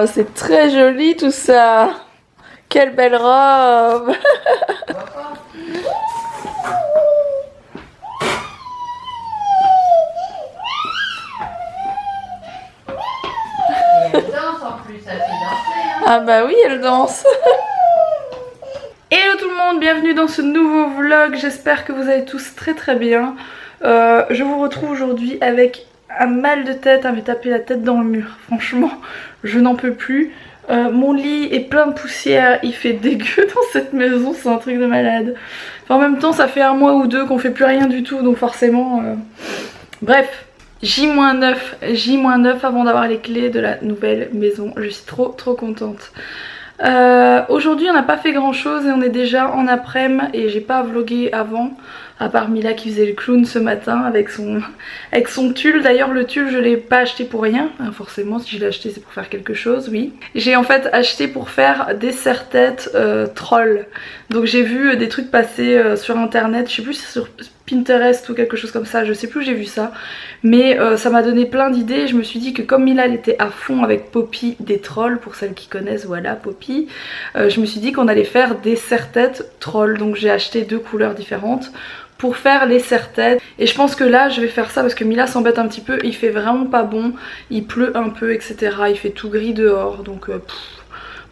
c'est très joli tout ça. Quelle belle robe. Elle danse en plus, elle fait danser. Hein. Ah bah oui, elle danse. Hello tout le monde, bienvenue dans ce nouveau vlog. J'espère que vous allez tous très bien. Je vous retrouve aujourd'hui avec un mal de tête à me taper la tête dans le mur. Franchement, je n'en peux plus. Mon lit est plein de poussière, il fait dégueu dans cette maison, c'est un truc de malade. Enfin, en même temps, ça fait un mois ou deux qu'on fait plus rien du tout, donc forcément... Bref. J-9 avant d'avoir les clés de la nouvelle maison. Je suis trop contente. Aujourd'hui on n'a pas fait grand chose et on est déjà en après-midi et j'ai pas vlogué avant, à part Mila qui faisait le clown ce matin avec son tulle. D'ailleurs le tulle je l'ai pas acheté pour rien, forcément si je l'ai acheté c'est pour faire quelque chose, oui. J'ai en fait acheté pour faire des serre-têtes trolls. Donc j'ai vu des trucs passer sur internet, je sais plus si c'est sur Pinterest ou quelque chose comme ça, je sais plus où j'ai vu ça, mais ça m'a donné plein d'idées et je me suis dit que comme Mila elle était à fond avec Poppy des trolls, pour celles qui connaissent, voilà Poppy, je me suis dit qu'on allait faire des serre-têtes trolls. Donc j'ai acheté deux couleurs différentes pour faire les serre-têtes et je pense que là je vais faire ça parce que Mila s'embête un petit peu, il fait vraiment pas bon, il pleut un peu etc, il fait tout gris dehors donc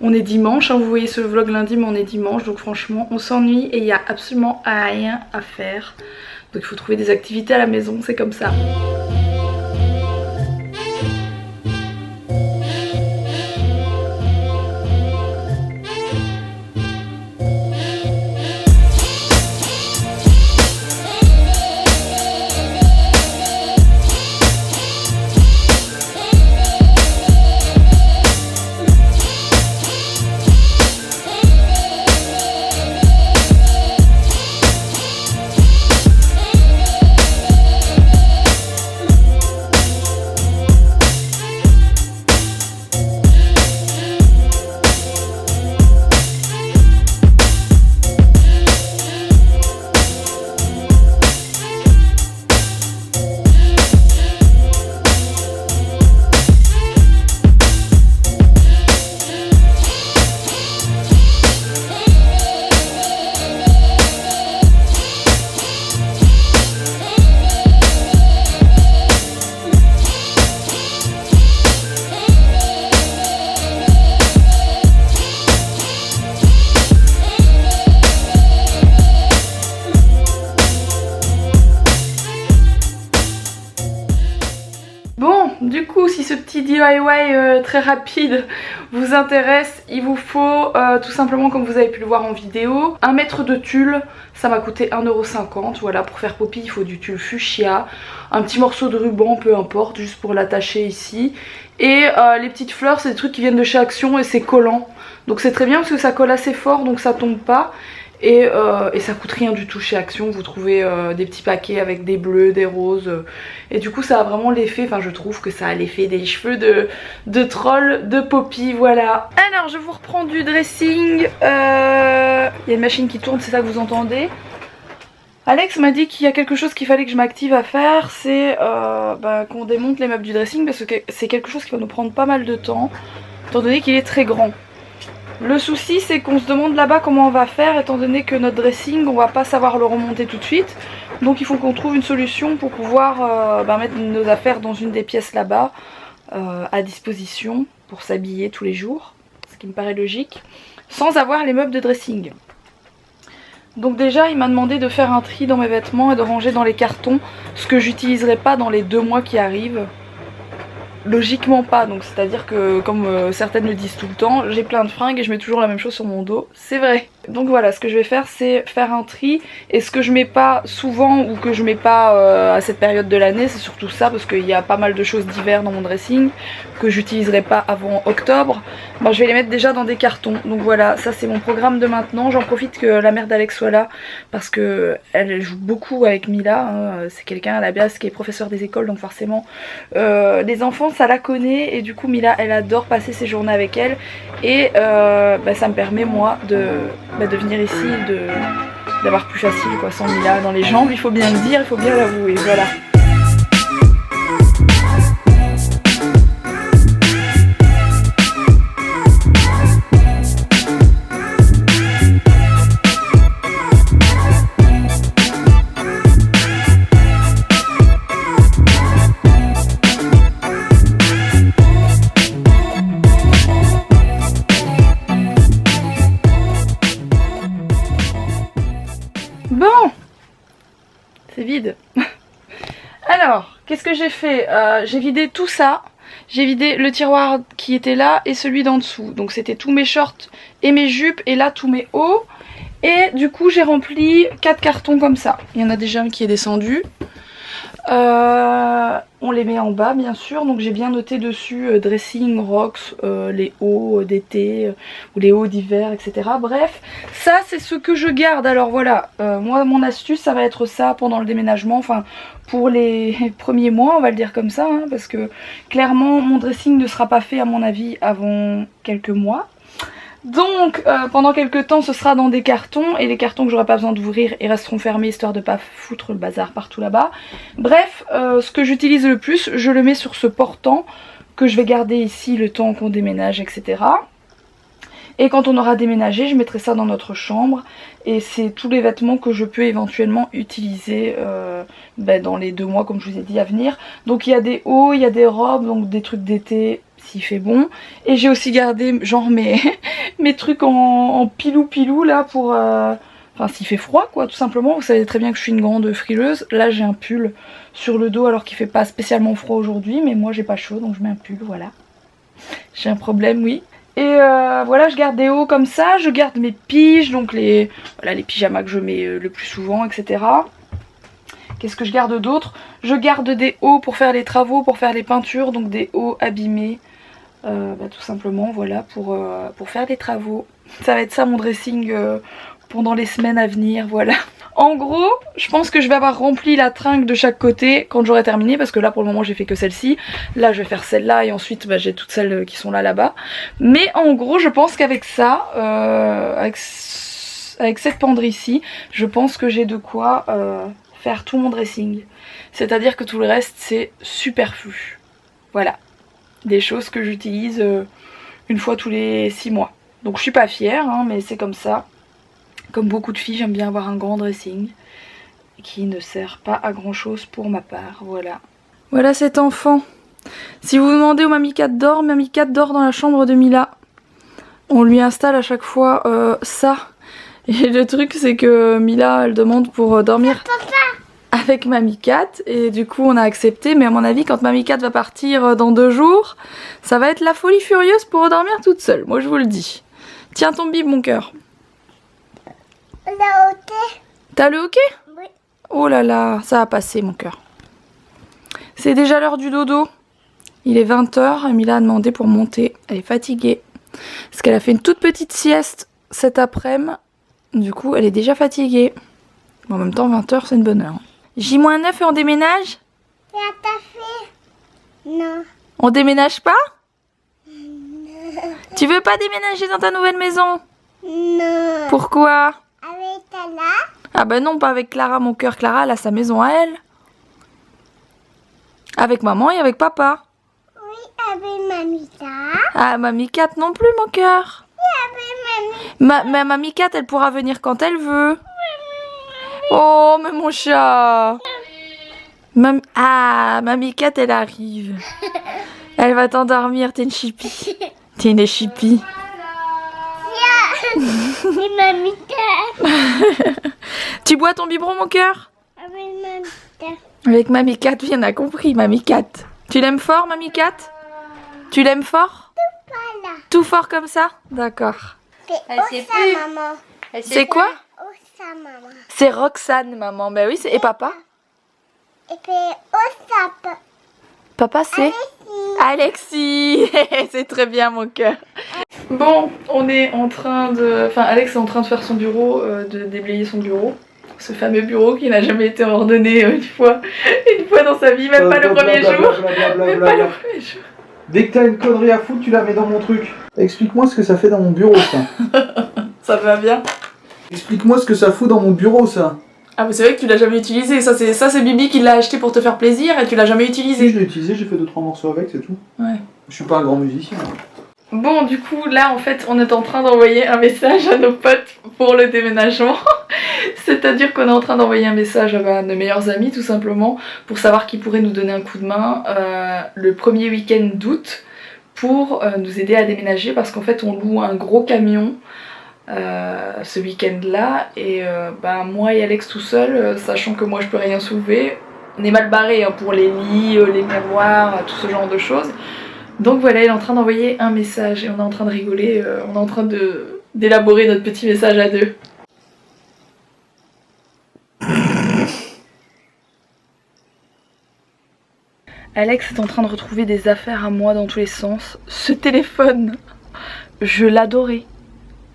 on est dimanche, hein, vous voyez ce vlog lundi mais on est dimanche donc franchement on s'ennuie et il n'y a absolument rien à faire. Donc il faut trouver des activités à la maison, c'est comme ça. Du coup si ce petit DIY très rapide vous intéresse, il vous faut tout simplement, comme vous avez pu le voir en vidéo, 1 mètre de tulle. Ça m'a coûté 1,50 €. Voilà, pour faire Poppy il faut du tulle fuchsia, un petit morceau de ruban, peu importe, juste pour l'attacher ici. Et les petites fleurs c'est des trucs qui viennent de chez Action et c'est collant. Donc c'est très bien parce que ça colle assez fort donc ça tombe pas. Et ça coûte rien du tout chez Action, vous trouvez des petits paquets avec des bleus, des roses et du coup ça a vraiment l'effet, enfin je trouve que ça a l'effet des cheveux de troll de Poppy, voilà. Alors je vous reprends du dressing, il y a une machine qui tourne, c'est ça que vous entendez. Alex m'a dit qu'il y a quelque chose qu'il fallait que je m'active à faire, c'est qu'on démonte les meubles du dressing parce que c'est quelque chose qui va nous prendre pas mal de temps étant donné qu'il est très grand. Le souci c'est qu'on se demande là-bas comment on va faire étant donné que notre dressing on va pas savoir le remonter tout de suite. Donc il faut qu'on trouve une solution pour pouvoir mettre nos affaires dans une des pièces là-bas à disposition pour s'habiller tous les jours, ce qui me paraît logique, sans avoir les meubles de dressing. Donc déjà il m'a demandé de faire un tri dans mes vêtements et de ranger dans les cartons ce que j'utiliserai pas dans les 2 mois qui arrivent. Logiquement pas, donc c'est à dire que comme certaines le disent tout le temps, j'ai plein de fringues et je mets toujours la même chose sur mon dos, c'est vrai. Donc voilà, ce que je vais faire c'est faire un tri et ce que je mets pas souvent ou que je mets pas à cette période de l'année, c'est surtout ça parce qu'il y a pas mal de choses d'hiver dans mon dressing que j'utiliserai pas avant octobre. Bon, je vais les mettre déjà dans des cartons, donc voilà, ça c'est mon programme de maintenant. J'en profite que la mère d'Alex soit là parce que elle joue beaucoup avec Mila, hein. C'est quelqu'un à la base qui est professeur des écoles donc forcément les enfants ça la connaît et du coup Mila elle adore passer ses journées avec elle et ça me permet moi de venir ici, d'avoir plus facile quoi, sans Mila dans les jambes, il faut bien le dire, il faut bien l'avouer, voilà. Bon, c'est vide. Alors, qu'est-ce que j'ai fait? J'ai vidé tout ça. J'ai vidé le tiroir qui était là et celui d'en dessous. Donc c'était tous mes shorts et mes jupes et là tous mes hauts. Et du coup j'ai rempli 4 cartons comme ça. Il y en a déjà un qui est descendu. On les met en bas bien sûr. Donc j'ai bien noté dessus dressing, rocks, les hauts d'été ou les hauts d'hiver, etc. Bref, ça c'est ce que je garde. Alors voilà, moi mon astuce ça va être ça pendant le déménagement. Enfin pour les premiers mois on va le dire comme ça. Hein, parce que clairement mon dressing ne sera pas fait à mon avis avant quelques mois. Donc pendant quelques temps ce sera dans des cartons et les cartons que j'aurai pas besoin d'ouvrir ils resteront fermés histoire de pas foutre le bazar partout là-bas. Bref, ce que j'utilise le plus je le mets sur ce portant que je vais garder ici le temps qu'on déménage, etc. Et quand on aura déménagé je mettrai ça dans notre chambre et c'est tous les vêtements que je peux éventuellement utiliser dans les 2 mois comme je vous ai dit à venir. Donc il y a des hauts, il y a des robes, donc des trucs d'été s'il fait bon. Et j'ai aussi gardé genre mes trucs en pilou là pour... Enfin s'il fait froid quoi tout simplement. Vous savez très bien que je suis une grande frileuse. Là j'ai un pull sur le dos alors qu'il fait pas spécialement froid aujourd'hui. Mais moi j'ai pas chaud donc je mets un pull, voilà. J'ai un problème, oui. Et voilà, je garde des hauts comme ça. Je garde mes piges, donc les pyjamas que je mets le plus souvent, etc. Qu'est-ce que je garde d'autre? Je garde des hauts pour faire les travaux, pour faire les peintures. Donc des hauts abîmés. Tout simplement voilà pour faire des travaux. Ça va être ça mon dressing pendant les semaines à venir, voilà. En gros je pense que je vais avoir rempli la tringle de chaque côté quand j'aurai terminé parce que là pour le moment j'ai fait que celle-ci. Là je vais faire celle-là et ensuite j'ai toutes celles qui sont là-bas. Mais en gros je pense qu'avec ça, avec cette penderie ici, je pense que j'ai de quoi faire tout mon dressing. C'est-à-dire que tout le reste c'est superflu. Voilà. Des choses que j'utilise une fois tous les 6 mois. Donc je suis pas fière hein, mais c'est comme ça. Comme beaucoup de filles j'aime bien avoir un grand dressing qui ne sert pas à grand chose pour ma part. Voilà. Voilà cet enfant. Si vous vous demandez où Mamie Cat dort dans la chambre de Mila. On lui installe à chaque fois ça. Et le truc c'est que Mila elle demande pour dormir avec Mamie Cat et du coup on a accepté, mais à mon avis quand Mamie Cat va partir dans 2 jours ça va être la folie furieuse pour dormir toute seule, moi je vous le dis. Tiens ton bib mon cœur. Le hockey. T'as le hockey? Oui. Oh là là, ça a passé mon cœur. C'est déjà l'heure du dodo. Il est 20 h, Mila a demandé pour monter, elle est fatiguée. Parce qu'elle a fait une toute petite sieste cet après-midi, du coup elle est déjà fatiguée. Mais en même temps 20 h c'est une bonne heure. J-9 et on déménage? Et à ta fille? Non. On déménage pas? Tu veux pas déménager dans ta nouvelle maison? Non. Pourquoi? Avec Tala? Ah bah non, pas avec Clara, mon cœur. Clara, elle a sa maison à elle. Avec maman et avec papa. Oui, avec Mamita. Ah, Mamie Cat non plus, mon cœur. Et avec Mamie. Mamie Cat, elle pourra venir quand elle veut. Oh, mais mon chat. Mamie Cat, elle arrive. Elle va t'endormir, t'es une chipie. T'es une chipie. Et Mamita. Tu bois ton biberon, mon cœur? Avec Mamita. Avec Mamie Cat, oui, on a compris, Mamie Cat. Tu l'aimes fort, Mamie Cat? Tu l'aimes fort? Voilà. Tout fort comme ça? D'accord. C'est Ossa, maman. C'est quoi? Ossa, maman. C'est Roxane, maman. Ben oui, et papa? Et puis Ossa, Papa, c'est Alexis. C'est très bien, mon cœur. Bon, on est en train de... Enfin, Alex est en train de faire son bureau, de déblayer son bureau. Ce fameux bureau qui n'a jamais été ordonné une fois dans sa vie, même pas le premier jour. Même pas le premier jour. Dès que t'as une connerie à foutre, tu la mets dans mon truc. Explique-moi ce que ça fait dans mon bureau, ça. Ça va bien. Explique-moi ce que ça fout dans mon bureau, ça. Ah mais c'est vrai que tu l'as jamais utilisé, ça c'est Bibi qui l'a acheté pour te faire plaisir et tu l'as jamais Si, utilisé. je l'ai utilisé, j'ai fait 2-3 morceaux avec, c'est tout. Ouais. Je suis pas un grand musicien. Bon, du coup, là, en fait, on est en train d'envoyer un message à nos potes pour le déménagement. C'est-à-dire qu'on est en train d'envoyer un message à nos meilleurs amis, tout simplement, pour savoir qui pourrait nous donner un coup de main le premier week-end d'août pour nous aider à déménager, parce qu'en fait, on loue un gros camion ce week-end-là. Et bah, moi et Alex tout seul, sachant que moi je peux rien soulever, on est mal barré hein, pour les lits, les miroirs, tout ce genre de choses. Donc voilà, il est en train d'envoyer un message et on est en train de rigoler, on est en train d'élaborer notre petit message à deux. Alex est en train de retrouver des affaires à moi dans tous les sens. Ce téléphone, je l'adorais.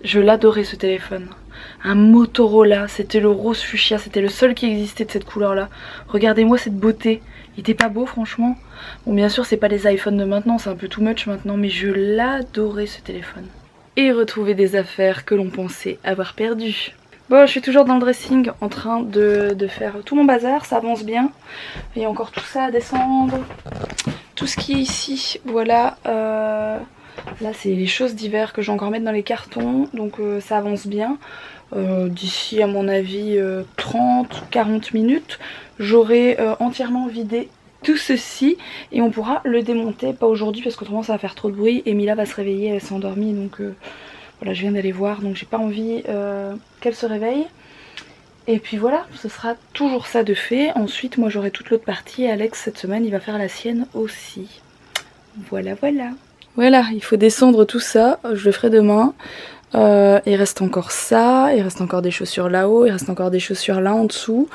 Je l'adorais ce téléphone. Un Motorola, c'était le rose fuchsia, c'était le seul qui existait de cette couleur là. Regardez-moi cette beauté. Il était pas beau franchement. Bon bien sûr c'est pas les iPhones de maintenant, c'est un peu too much maintenant, mais je l'adorais ce téléphone. Et retrouver des affaires que l'on pensait avoir perdues. Bon, je suis toujours dans le dressing en train de faire tout mon bazar, ça avance bien. Il y a encore tout ça à descendre. Tout ce qui est ici, voilà. Là, c'est les choses d'hiver que je vais encore mettre dans les cartons, donc ça avance bien. D'ici, à mon avis, 30-40 minutes, j'aurai entièrement vidé tout ceci et on pourra le démonter. Pas aujourd'hui parce qu'autrement ça va faire trop de bruit et Mila va se réveiller, elle s'est endormie, donc... Voilà, je viens d'aller voir, donc j'ai pas envie qu'elle se réveille. Et puis voilà, ce sera toujours ça de fait. Ensuite, moi j'aurai toute l'autre partie. Alex, cette semaine, il va faire la sienne aussi. Voilà, voilà. Voilà, il faut descendre tout ça. Je le ferai demain. Il reste encore ça. Il reste encore des chaussures là-haut. Il reste encore des chaussures là en dessous.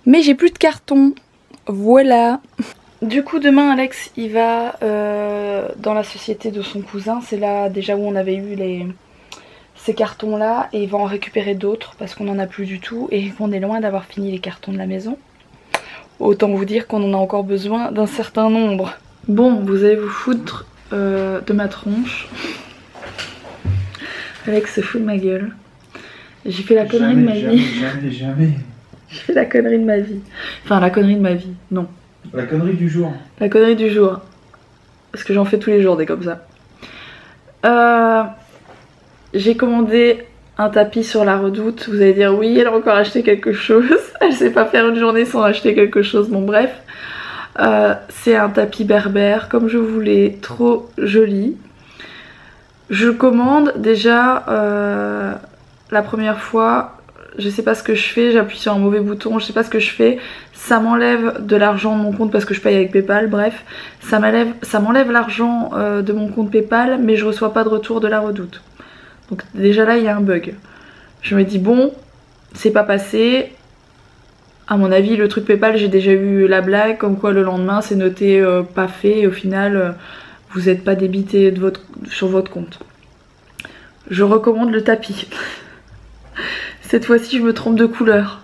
Mais j'ai plus de carton. Voilà. Du coup, demain, Alex, il va dans la société de son cousin. C'est là déjà où on avait eu ces cartons là et il va en récupérer d'autres parce qu'on en a plus du tout et qu'on est loin d'avoir fini les cartons de la maison. Autant vous dire qu'on en a encore besoin d'un certain nombre. Bon, vous allez vous foutre de ma tronche. Alex se fout de ma gueule. J'ai fait la connerie de ma vie. Jamais. J'ai fait la connerie de ma vie. Enfin la connerie de ma vie, non. La connerie du jour. La connerie du jour. Parce que j'en fais tous les jours des comme ça. J'ai commandé un tapis sur la Redoute. Vous allez dire oui, elle a encore acheté quelque chose. Elle sait pas faire une journée sans acheter quelque chose. Bon bref. C'est un tapis berbère comme je voulais. Trop joli. Je commande déjà la première fois. Je sais pas ce que je fais. J'appuie sur un mauvais bouton. Je sais pas ce que je fais. Ça m'enlève de l'argent de mon compte parce que je paye avec PayPal. Bref. Ça m'enlève l'argent de mon compte PayPal. Mais je reçois pas de retour de la Redoute. Donc déjà là il y a un bug. Je me dis bon, c'est pas passé. À mon avis le truc PayPal j'ai déjà eu la blague comme quoi le lendemain c'est noté pas fait et au final vous n'êtes pas débité sur votre compte. Je recommande le tapis. Cette fois-ci je me trompe de couleur.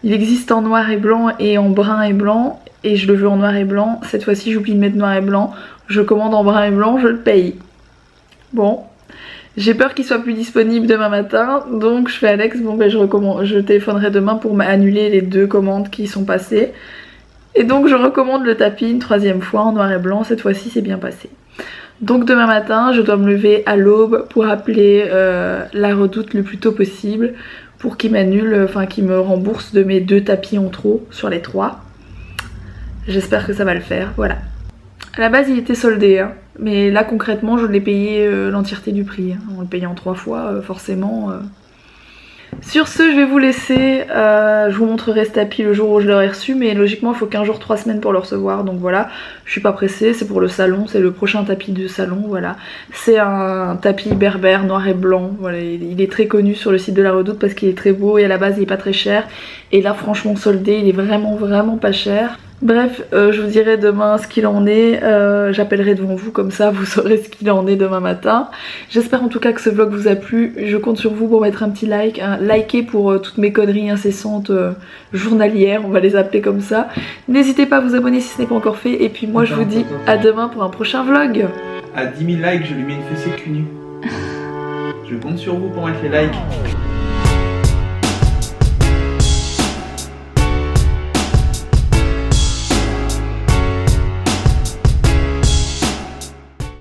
Il existe en noir et blanc et en brun et blanc et je le veux en noir et blanc. Cette fois-ci j'oublie de mettre noir et blanc. Je commande en brun et blanc, je le paye. Bon. J'ai peur qu'il soit plus disponible demain matin, donc je fais Alex, bon ben je téléphonerai demain pour m'annuler les 2 commandes qui sont passées. Et donc je recommande le tapis une 3e fois en noir et blanc, cette fois-ci c'est bien passé. Donc demain matin je dois me lever à l'aube pour appeler la Redoute le plus tôt possible pour qu'ils m'annulent, enfin qu'ils me remboursent de mes 2 tapis en trop sur les 3. J'espère que ça va le faire, voilà. À la base il était soldé, hein. Mais là concrètement je l'ai payé l'entièreté du prix, hein. On le payait en 3 fois forcément. Sur ce je vais vous laisser, je vous montrerai ce tapis le jour où je l'aurai reçu, mais logiquement il faut 15 jours 3 semaines pour le recevoir, donc voilà, je suis pas pressée, c'est pour le salon, c'est le prochain tapis de salon, voilà. C'est un tapis berbère noir et blanc, voilà, il est très connu sur le site de la Redoute parce qu'il est très beau et à la base il est pas très cher, et là franchement soldé il est vraiment pas cher. Bref, je vous dirai demain ce qu'il en est, j'appellerai devant vous comme ça vous saurez ce qu'il en est demain matin. J'espère en tout cas que ce vlog vous a plu, je compte sur vous pour mettre un petit like, liker pour toutes mes conneries incessantes journalières, on va les appeler comme ça. N'hésitez pas à vous abonner si ce n'est pas encore fait et puis moi je vous dis à demain pour un prochain vlog. À 10 000 likes je lui mets une fessée cul nu. Je compte sur vous pour mettre les likes.